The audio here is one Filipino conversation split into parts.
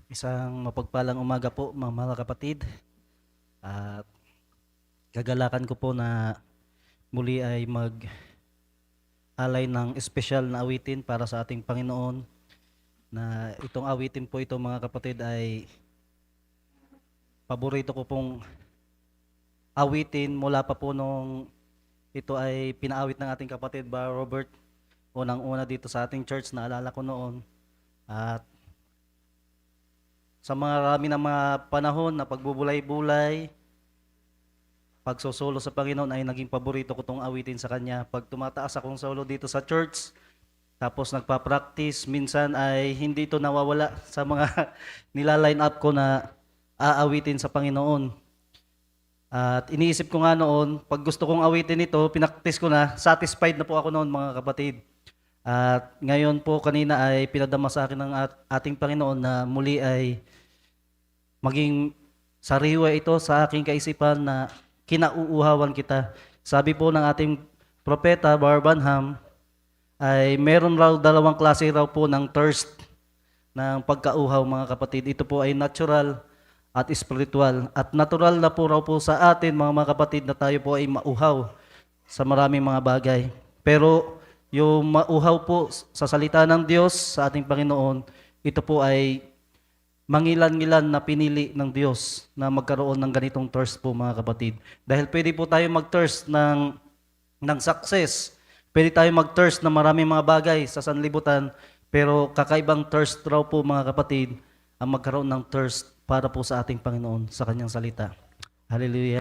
Isang mapagpalang umaga po mga kapatid, at kagalakan ko po na muli ay mag-alay ng espesyal na awitin para sa ating Panginoon, na itong awitin po ito mga kapatid ay paborito ko pong awitin mula pa po nung ito ay pinaawit ng ating kapatid ba Robert, unang-una dito sa ating church, naalala ko noon. At sa marami ng mga panahon na pagbubulay-bulay, pagsosolo sa Panginoon ay naging paborito ko tong awitin sa Kanya. Pag tumataas akong solo dito sa church, tapos nagpa-practice, minsan ay hindi ito nawawala sa mga nila-line up ko na aawitin sa Panginoon. At iniisip ko nga noon, pag gusto kong awitin ito, pinaktis ko na, satisfied na po ako noon mga kapatid. At ngayon po kanina ay pinadama sa akin ng ating Panginoon na muli ay maging sariwa ito sa aking kaisipan na kinauuhawan kita. Sabi po ng ating propeta Barbanham ay meron raw dalawang klase raw po ng thirst ng pagkauhaw mga kapatid. Ito po ay natural at spiritual. At natural na po raw po sa atin mga kapatid na tayo po ay mauhaw sa maraming mga bagay. Pero yung mauhaw po sa salita ng Diyos sa ating Panginoon, ito po ay mangilan-ngilan na pinili ng Diyos na magkaroon ng ganitong thirst po mga kapatid. Dahil pwede po tayo mag-thirst ng success, pwede tayo mag-thirst ng maraming mga bagay sa sanlibutan, pero kakaibang thirst raw po mga kapatid ang magkaroon ng thirst para po sa ating Panginoon sa Kanyang salita. Hallelujah.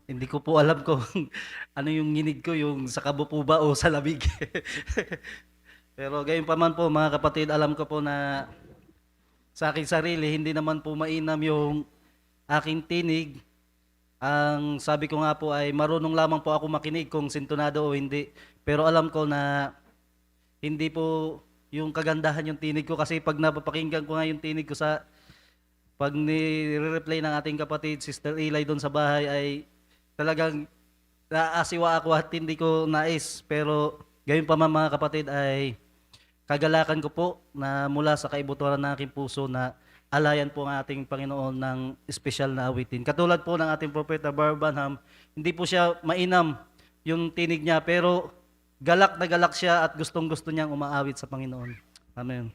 Hindi ko po alam kung ano yung nginig ko, yung sa kabo po ba o sa lamig. Pero gayon pa man po mga kapatid, alam ko po na sa aking sarili, hindi naman po mainam yung aking tinig. Ang sabi ko nga po ay marunong lamang po ako makinig kung sintonado o hindi. Pero alam ko na hindi po yung kagandahan yung tinig ko, kasi pag napapakinggan ko nga yung tinig ko sa pag ni-replay ng ating kapatid, Sister Eli doon sa bahay, ay talagang naasiwa ako at hindi ko nais. Pero gayon pa man mga kapatid ay kagalakan ko po na mula sa kaibuturan ng aking puso na alayan po ang ating Panginoon ng espesyal na awitin. Katulad po ng ating propeta Barbanham, hindi po siya mainam yung tinig niya, pero galak na galak siya at gustong-gusto niyang umaawit sa Panginoon. Amen.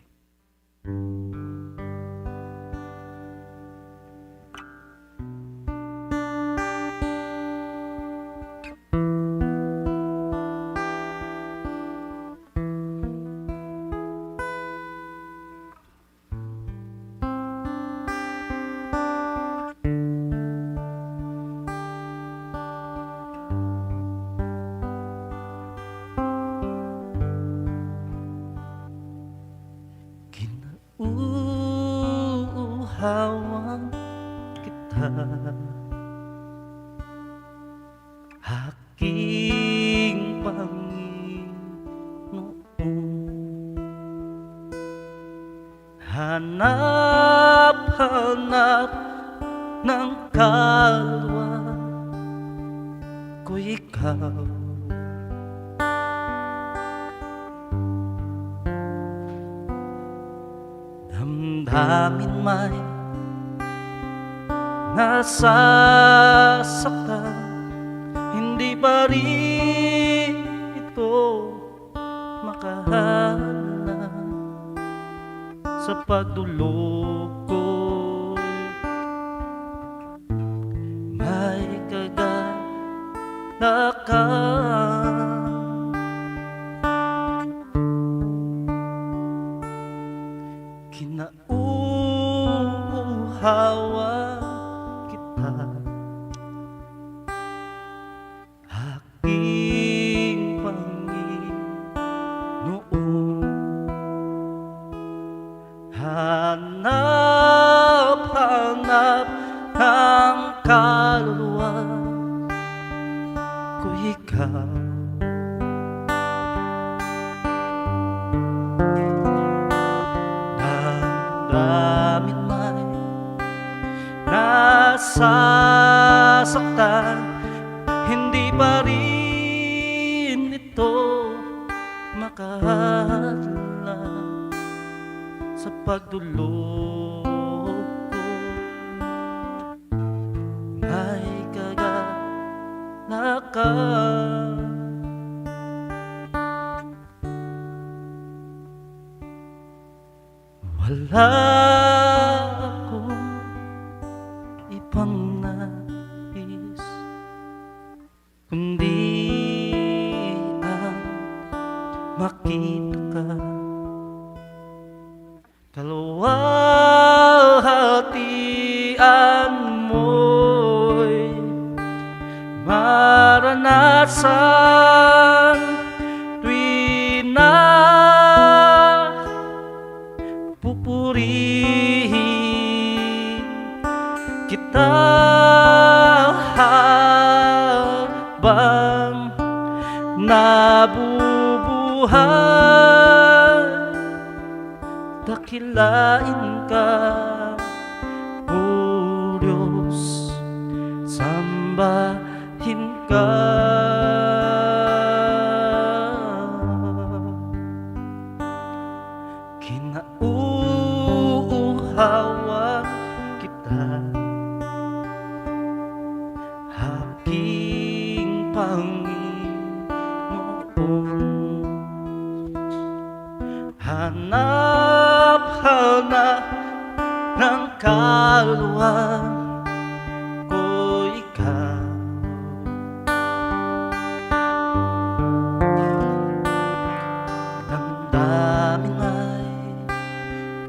Kinauuhawan kita, aking Panginoon. Hanap-hanap ng kalwa ko ikaw. Damdamin may nasasaktan, hindi pa rin ito makahanap sa pagdulog ko'y may kagalakan. Kinauuhawan kita, aking Panginoon. Hanap-hanap ang kaluluwa ko ikaw. Damdamin may nasasaktan, hindi pa rin ito makahanap sa pagdulog ko, may kagalakan. Wala akong ibang nais kundi ang makita ka. Kalwalhatian mo'y maranasan tuwi na pupurihin kita habang nabubuhay. Dakilain ka, O Diyos, sambahin ka. Kinauuhawan kita, aking Panginoon. Hanap-hanap ng kalwa ko ikaw. Damdamin ay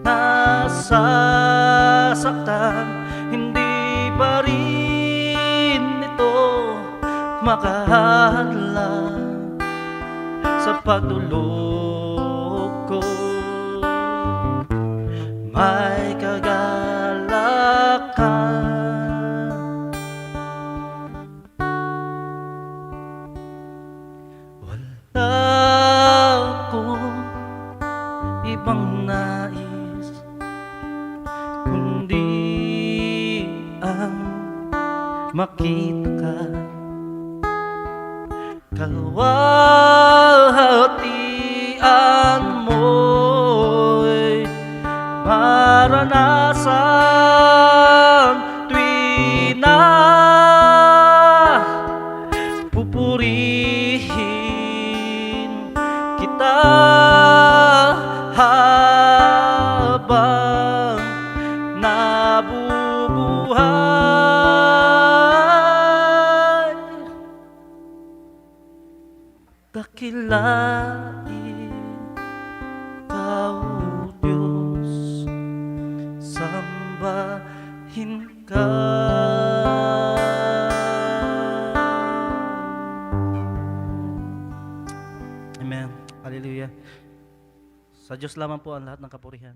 nasasaktan, hindi pa rin ito makahalang sa pagdulog ko. May kagalakan. Wala akong ibang nais kundi ang makita ka. Kalwalhatian mo'y maranasan tuwi na pupurihin kita habang nabubuhay. Dakilain ka, O Diyos, sambahin ka. Amen. Hallelujah. Sa Diyos lamang po ang lahat ng kapurihan.